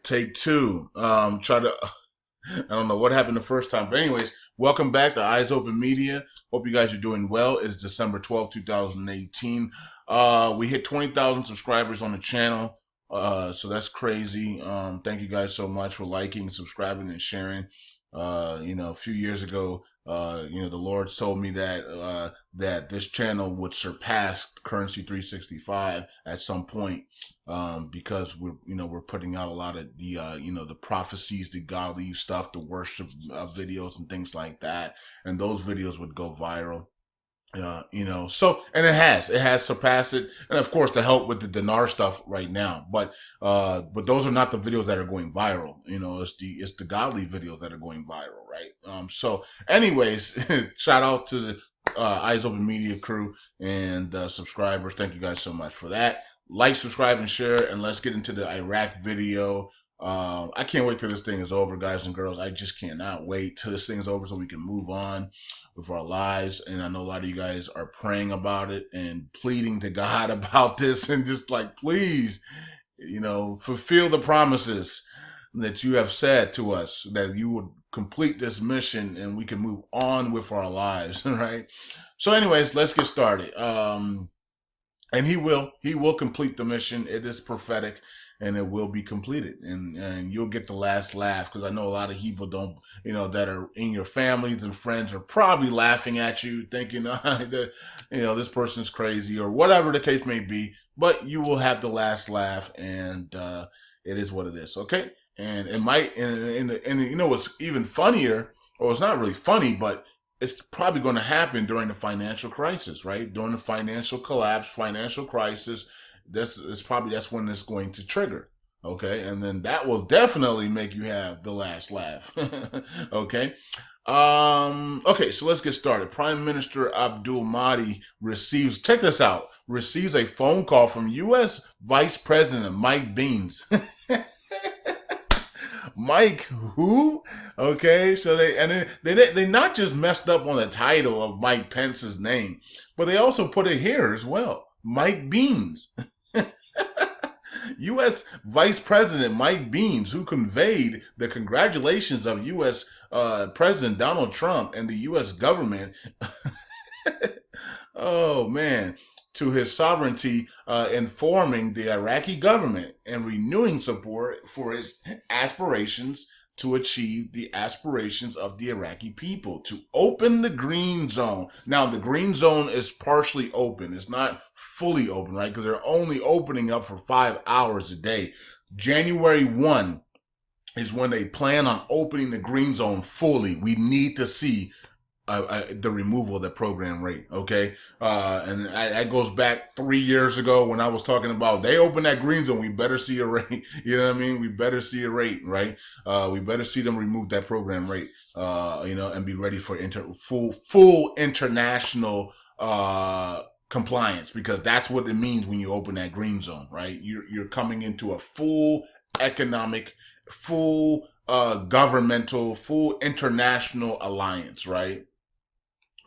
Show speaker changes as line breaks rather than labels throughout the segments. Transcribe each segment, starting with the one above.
Take two. Try to. I don't know what happened the first time, but anyways, welcome back to Eyes Open Media. Hope you guys are doing well. It's December 12th, 2018. We hit 20,000 subscribers on the channel. So that's crazy. Thank you guys so much for liking, subscribing, and sharing. A few years ago, the Lord told me that this channel would surpass Currency 365 at some point, because we're putting out a lot of the prophecies, the godly stuff, the worship videos and things like that, and those videos would go viral. And it has surpassed it, and of course the help with the dinar stuff right now, but those are not the videos that are going viral. It's the godly videos that are going viral, right? So anyways, shout out to the Eyes Open Media crew and subscribers. Thank you guys so much for that. Like, subscribe, and share, and let's get into the Iraq video. I can't wait till this thing is over, guys and girls. I just cannot wait till this thing is over so we can move on with our lives. And I know a lot of you guys are praying about it and pleading to God about this, and just like, please, fulfill the promises that you have said to us, that you would complete this mission and we can move on with our lives, right? So anyways, let's get started. And he will complete the mission. It is prophetic, and it will be completed, and you'll get the last laugh, because I know a lot of people don't, that are in your families and friends are probably laughing at you, thinking that this person's crazy or whatever the case may be. But you will have the last laugh, and it is what it is. Okay, and it might, and what's even funnier, or it's not really funny, but it's probably going to happen during the financial crisis, right? During the financial collapse, financial crisis, that's when it's going to trigger. Okay, and then that will definitely make you have the last laugh. Okay. Okay, so let's get started. Prime Minister Abdul Mahdi check this out, receives a phone call from U.S. Vice President Mike Beans. Mike who? Okay, so they not just messed up on the title of Mike Pence's name, but they also put it here as well. Mike Beans. U.S. Vice President Mike Beans, who conveyed the congratulations of U.S. President Donald Trump and the U.S. government oh man, to his sovereignty, informing the Iraqi government and renewing support for his aspirations to achieve the aspirations of the Iraqi people, to open the green zone. Now, the green zone is partially open. It's not fully open, right? Because they're only opening up for 5 hours a day. January 1 is when they plan on opening the green zone fully. We need to see the removal of the program rate, okay? And that goes back 3 years ago when I was talking about they opened that green zone. We better see a rate. You know what I mean? We better see a rate, right? We better see them remove that program rate, and be ready for full international compliance, because that's what it means when you open that green zone, right? You're coming into a full economic, full governmental, full international alliance, right?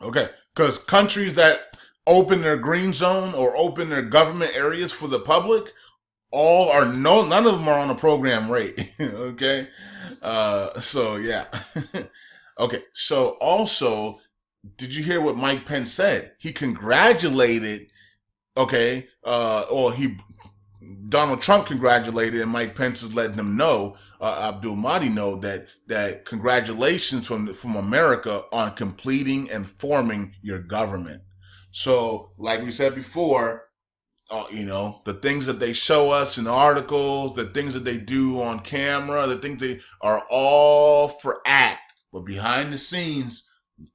Okay, because countries that open their green zone or open their government areas for the public, none of them are on a program rate. Okay, so yeah. Okay, so also, did you hear what Mike Pence said? He congratulated, okay, Donald Trump congratulated, and Mike Pence is letting him know, Abdul Mahdi know, that congratulations from America on completing and forming your government. So, like we said before, the things that they show us in articles, the things that they do on camera, the things they are all for act, but behind the scenes,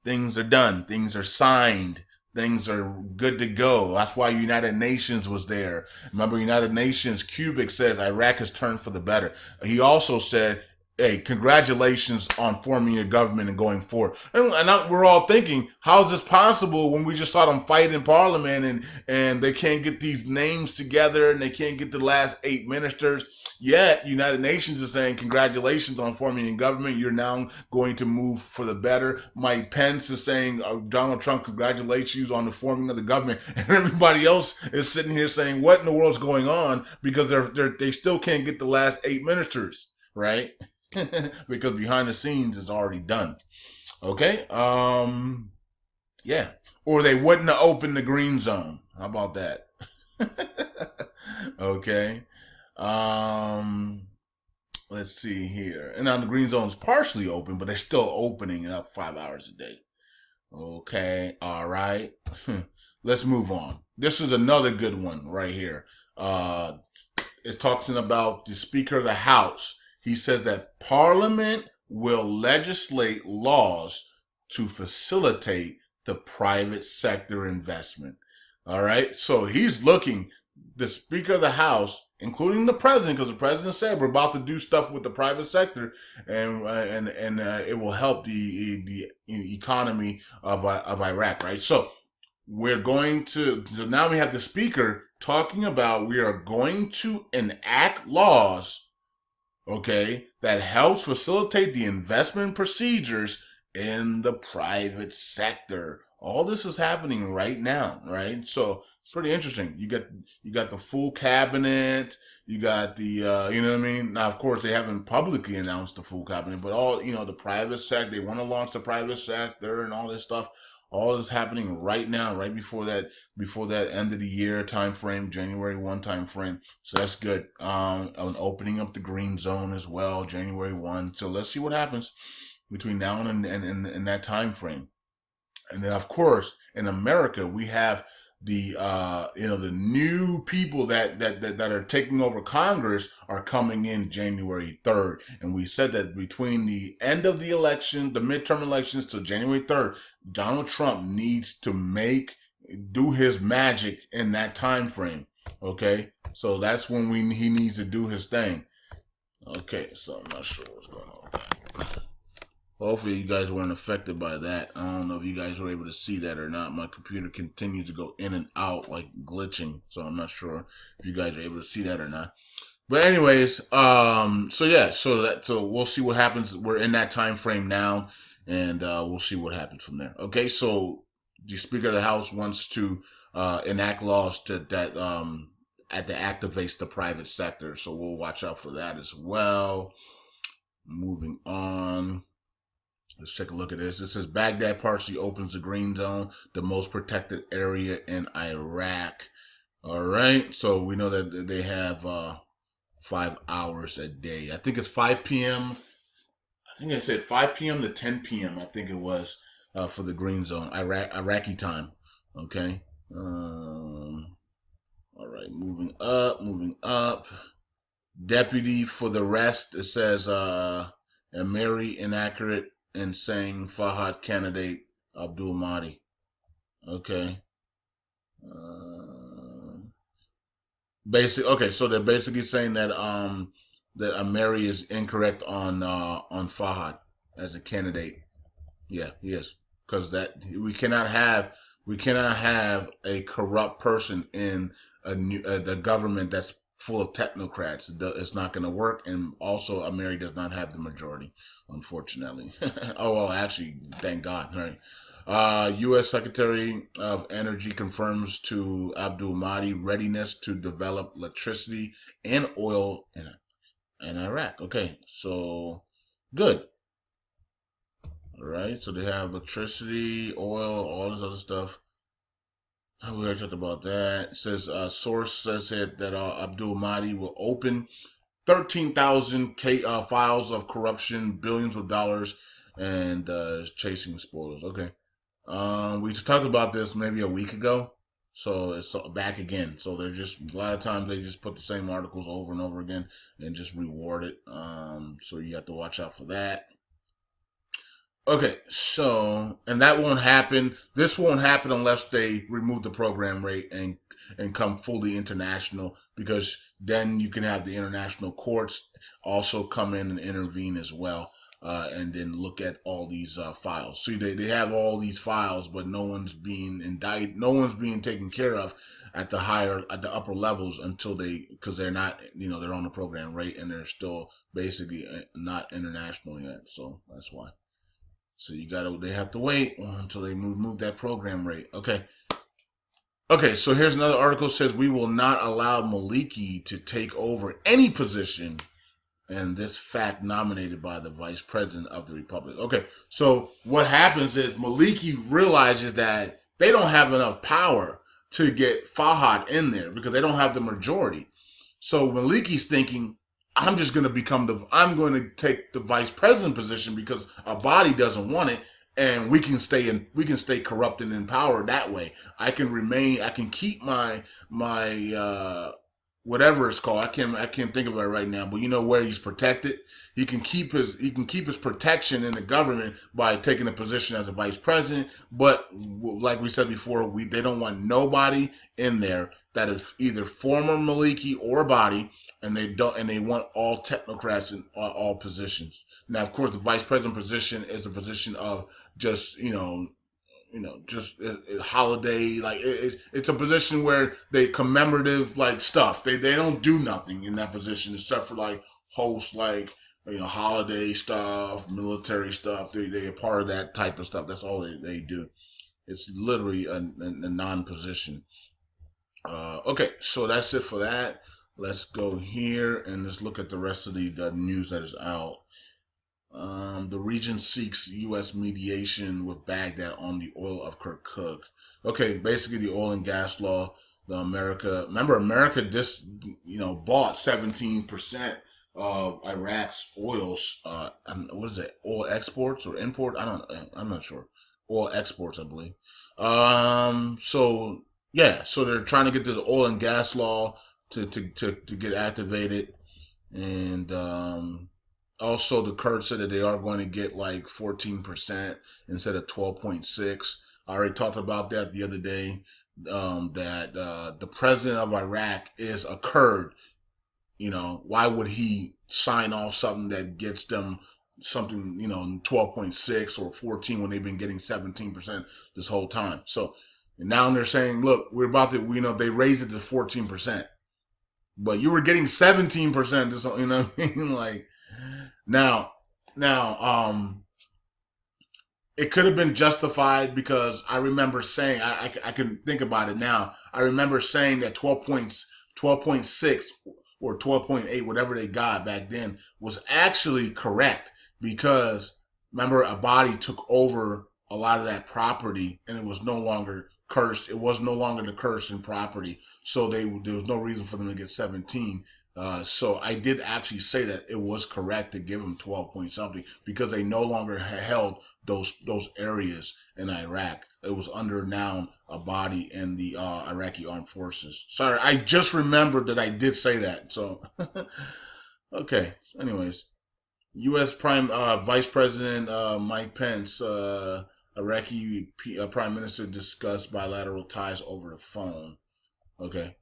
things are done, things are signed. Things are good to go. That's why United Nations was there. Remember, United Nations, Cubic says Iraq has turned for the better. He also said, hey, congratulations on forming your government and going forward. And we're all thinking, how is this possible when we just saw them fight in Parliament and they can't get these names together and they can't get the last 8 ministers? Yet, United Nations is saying, congratulations on forming your government. You're now going to move for the better. Mike Pence is saying, Donald Trump congratulates you on the forming of the government. And everybody else is sitting here saying, what in the world's going on? Because they still can't get the last 8 ministers. right? Because behind the scenes is already done. Okay. Yeah. Or they wouldn't have opened the green zone. How about that? Okay. Um, let's see here. And now the green zone is partially open, but they're still opening up 5 hours a day. Okay. All right. Let's move on. This is another good one right here. It's talking about the Speaker of the House. He says that Parliament will legislate laws to facilitate the private sector investment. All right. So he's looking, the Speaker of the House, including the President, because the President said we're about to do stuff with the private sector, and it will help the economy of Iraq. Right. So we're going to, so now we have the Speaker talking about we are going to enact laws, okay, that helps facilitate the investment procedures in the private sector. All this is happening right now, right? So it's pretty interesting. You got the full cabinet, you got the you know what I mean? Now of course they haven't publicly announced the full cabinet, but all, the private sector, they want to launch the private sector and all this stuff. All this happening right now, right before that end of the year time frame, January 1 time frame. So that's good. And opening up the green zone as well, January 1. So let's see what happens between now and that time frame. And then of course in America we have the new people that are taking over Congress are coming in January 3rd. And we said that between the end of the election, the midterm elections, to January 3rd, Donald Trump needs to do his magic in that time frame. Okay, so that's when he needs to do his thing. Okay, so I'm not sure what's going on. Hopefully you guys weren't affected by that. I don't know if you guys were able to see that or not. My computer continues to go in and out like glitching, so I'm not sure if you guys are able to see that or not. But anyways, so we'll see what happens. We're in that time frame now, and we'll see what happens from there. Okay, so the Speaker of the House wants to enact laws that activates the private sector, so we'll watch out for that as well. Moving on. Let's take a look at this. It says Baghdad partially opens the green zone, the most protected area in Iraq. All right. So we know that they have 5 hours a day. I think it's 5 p.m. I think I said 5 p.m. to 10 p.m. I think it was for the green zone, Iraqi time. Okay. All right. Moving up. Deputy for the rest. It says Amiri inaccurate and saying Fahad candidate Abdul Mahdi. Okay. Okay, so they're basically saying that that Amiri is incorrect on Fahad as a candidate. Yeah, he is, because that we cannot have a corrupt person in the government that's full of technocrats. It's not going to work, and also Amiri does not have the majority, unfortunately. Oh well, actually, thank God, right? U.S. Secretary of Energy confirms to Abdul Mahdi readiness to develop electricity and oil in Iraq. Okay, so good. All right, so they have electricity, oil, all this other stuff. We already talked about that. It says source says that Abdul Mahdi will open 13,000 files of corruption, billions of dollars, and chasing spoilers. Okay. We talked about this maybe a week ago, so it's back again. So they're just, a lot of times they just put the same articles over and over again and just reward it. So you have to watch out for that. Okay, so, and that won't happen. This won't happen unless they remove the program rate and come fully international, because then you can have the international courts also come in and intervene as well, and then look at all these files. See, they have all these files, but no one's being indicted, no one's being taken care of at the upper levels until because they're not, they're on the program rate and they're still basically not international yet. So that's why. So they have to wait until they move that program rate. Okay. Okay, so here's another article says we will not allow Maliki to take over any position and this fact nominated by the vice president of the republic. Okay, so what happens is Maliki realizes that they don't have enough power to get Fahad in there because they don't have the majority. So Maliki's thinking, I'm going to take the vice president position because a body doesn't want it, and we can stay corrupt and in power that way. I can keep my whatever it's called. I can't think of it right now, but you know where he's protected. He can keep his protection in the government by taking a position as a vice president. But like we said before, they don't want nobody in there that is either former Maliki or body, and they want all technocrats in all positions. Now, of course, the vice president position is a position of just just holiday, like it's a position where they commemorative like stuff. They don't do nothing in that position except for like host like holiday stuff, military stuff. They are part of that type of stuff. That's all they do. It's literally a non-position. Okay, so that's it for that. Let's go here and let's look at the rest of the news that is out. The region seeks U.S. mediation with Baghdad on the oil of Kirkuk. Okay, basically the oil and gas law. America just bought 17% of Iraq's oils. What is it? Oil exports or import? I'm not sure. Oil exports, I believe. So yeah, so they're trying to get this oil and gas law to get activated, and also, the Kurds said that they are going to get like 14% instead of 12.6. I already talked about that the other day. That the president of Iraq is a Kurd. Why would he sign off something that gets them something 12.6 or 14 when they've been getting 17% this whole time? So now they're saying, look, we're about to, they raised it to 14%, but you were getting 17%. This, what I mean, like. Now, it could have been justified because I remember saying I can think about it now. I remember saying that 12.6 or 12.8, whatever they got back then, was actually correct because remember a body took over a lot of that property and it was no longer cursed. It was no longer the cursed in property, so there was no reason for them to get 17. So I did actually say that it was correct to give them 12 point something because they no longer held those areas in Iraq. It was under now a body in the Iraqi armed forces. Sorry, I just remembered that I did say that. So okay. Anyways, U.S. Vice President Mike Pence, Iraqi Prime Minister discussed bilateral ties over the phone. Okay.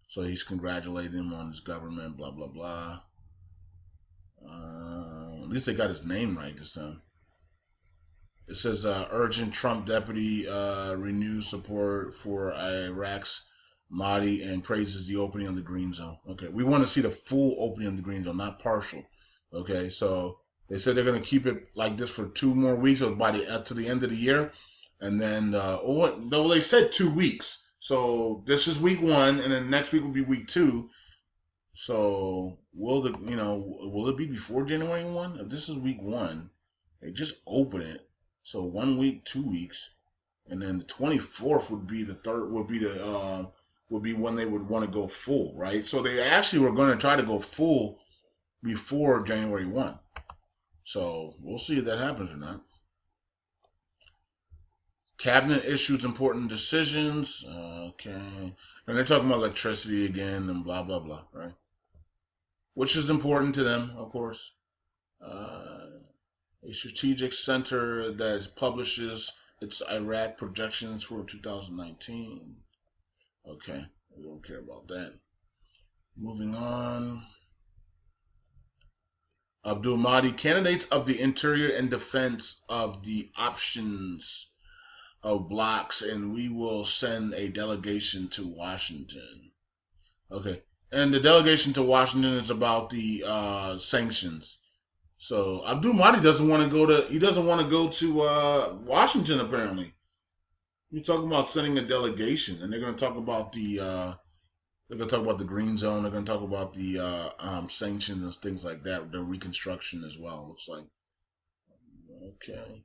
So he's congratulating him on his government, blah, blah, blah. At least they got his name right this time. It says urgent Trump deputy renews support for Iraq's Mahdi and praises the opening of the green zone. Okay, we want to see the full opening of the green zone, not partial. Okay, so they said they're going to keep it like this for 2 more weeks or by to the end of the year. And then, they said 2 weeks. So this is week 1, and then next week will be week 2. So will it be before January 1? If this is week 1, they just open it. So 1 week, 2 weeks, and then the 24th would be would be when they would want to go full, right? So they actually were going to try to go full before January 1. So we'll see if that happens or not. Cabinet issues important decisions. Okay. And they're talking about electricity again and blah, blah, blah, right? Which is important to them, of course. A strategic center that publishes its Iraq projections for 2019. Okay. We don't care about that. Moving on. Abdul Mahdi, candidates of the interior and defense of the options of blocks, and we will send a delegation to Washington. Okay, and the delegation to Washington is about the sanctions. So Abdul Mahdi doesn't want to go to Washington apparently. You're talking about sending a delegation, and they're going to talk about the They're going to talk about the green zone. They're going to talk about the sanctions and things like that. The reconstruction as well, looks like. Okay.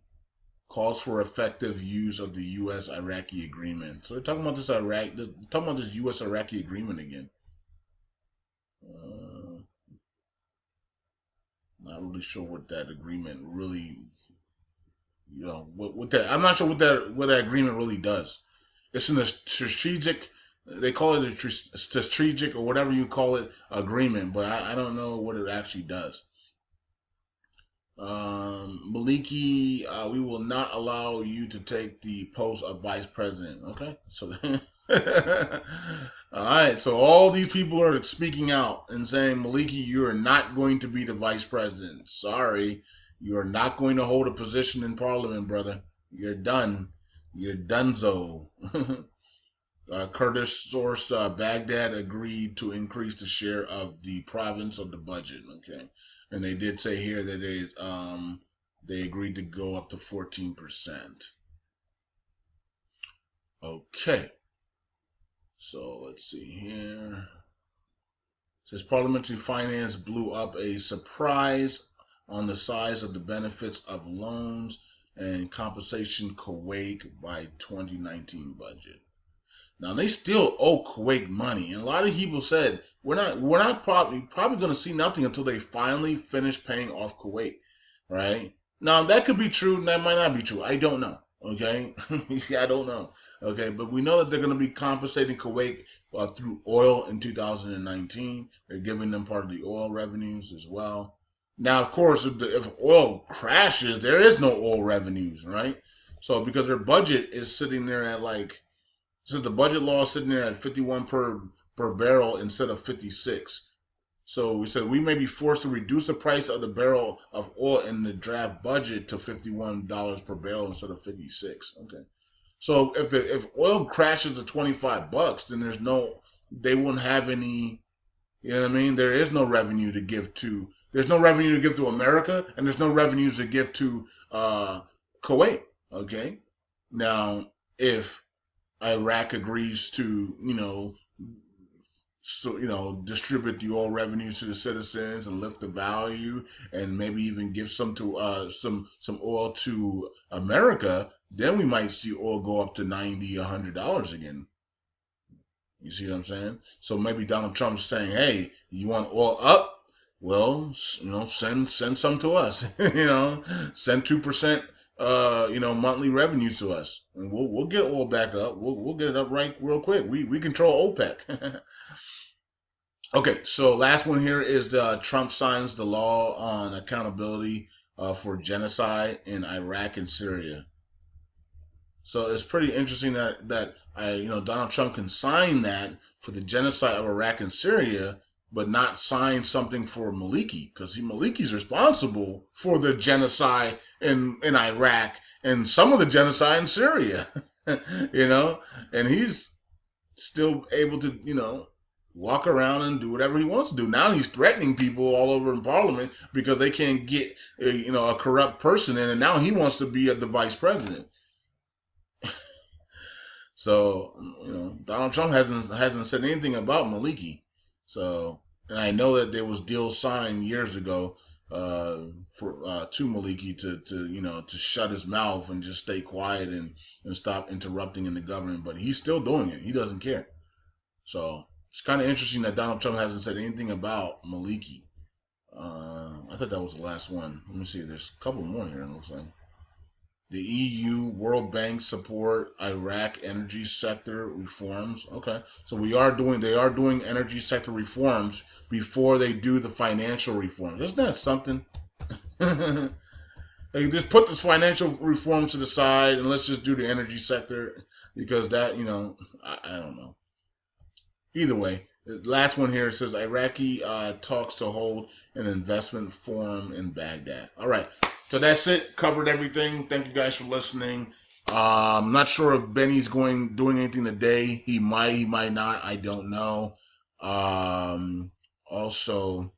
Calls for effective use of the U.S.-Iraqi agreement. So they're talking about this U.S.-Iraqi agreement again. Not really sure what that agreement really, what that. I'm not sure what that agreement really does. It's in a strategic. They call it a strategic or whatever you call it agreement, but I don't know what it actually does. Maliki, we will not allow you to take the post of vice president. Okay, so all right, so all these people are speaking out and saying, Maliki, you are not going to be the vice president. Sorry, you are not going to hold a position in parliament, brother. You're done. You're donezo. Kurdish source Baghdad agreed to increase the share of the province of the budget. Okay, and they did say here that they agreed to go up to 14%. Okay, so let's see here. It says parliamentary finance blew up a surprise on the size of the benefits of loans and compensation Kuwait by 2019 budget. Now they still owe Kuwait money, and a lot of people said we're not probably going to see nothing until they finally finish paying off Kuwait, right? Now that could be true, and that might not be true. I don't know. Okay, I don't know. Okay, but we know that they're going to be compensating Kuwait through oil in 2019. They're giving them part of the oil revenues as well. Now, of course, if oil crashes, there is no oil revenues, right? So because their budget is sitting there at since the budget law is sitting there at 51 per barrel instead of 56. So we said we may be forced to reduce the price of the barrel of oil in the draft budget to $51 per barrel instead of 56. Okay. So if oil crashes to $25, then they won't have any, you know what I mean? There is no revenue to give to, there's no revenue to give to America, and there's no revenues to give to Kuwait. Okay. Now, if Iraq agrees to, distribute the oil revenues to the citizens and lift the value, and maybe even give some to some oil to America, then we might see oil go up to $90, $100 again. You see what I'm saying? So maybe Donald Trump's saying, "Hey, you want oil up? Well, send some to us. Send 2%." Monthly revenues to us, and we'll get oil back up. We'll get it up right real quick. We control OPEC. Okay, so last one here is Trump signs the law on accountability for genocide in Iraq and Syria. So it's pretty interesting that Donald Trump can sign that for the genocide of Iraq and Syria, but not sign something for Maliki, because Maliki's responsible for the genocide in Iraq and some of the genocide in Syria, and he's still able to, walk around and do whatever he wants to do. Now he's threatening people all over in Parliament because they can't get a corrupt person in, and now he wants to be the vice president. So Donald Trump hasn't said anything about Maliki. So, and I know that there was deals signed years ago to Maliki to shut his mouth and just stay quiet and stop interrupting in the government, but he's still doing it. He doesn't care. So it's kind of interesting that Donald Trump hasn't said anything about Maliki. I thought that was the last one. Let me see. There's a couple more here, it looks like. The EU, World Bank support Iraq energy sector reforms. Okay, so they are doing energy sector reforms before they do the financial reforms. Isn't that something? Like, just put this financial reforms to the side and let's just do the energy sector, because that, I don't know. Either way, the last one here says Iraqi talks to hold an investment forum in Baghdad. All right. So that's it. Covered everything. Thank you guys for listening. I'm not sure if Benny's doing anything today. He might not. I don't know. Also,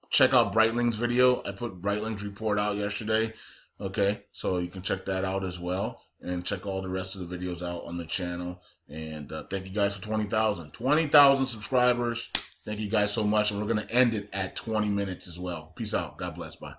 check out Breitling's video. I put Breitling's report out yesterday. Okay, so you can check that out as well, and check all the rest of the videos out on the channel. And thank you guys for 20,000. 20,000 subscribers. Thank you guys so much. And we're going to end it at 20 minutes as well. Peace out. God bless. Bye.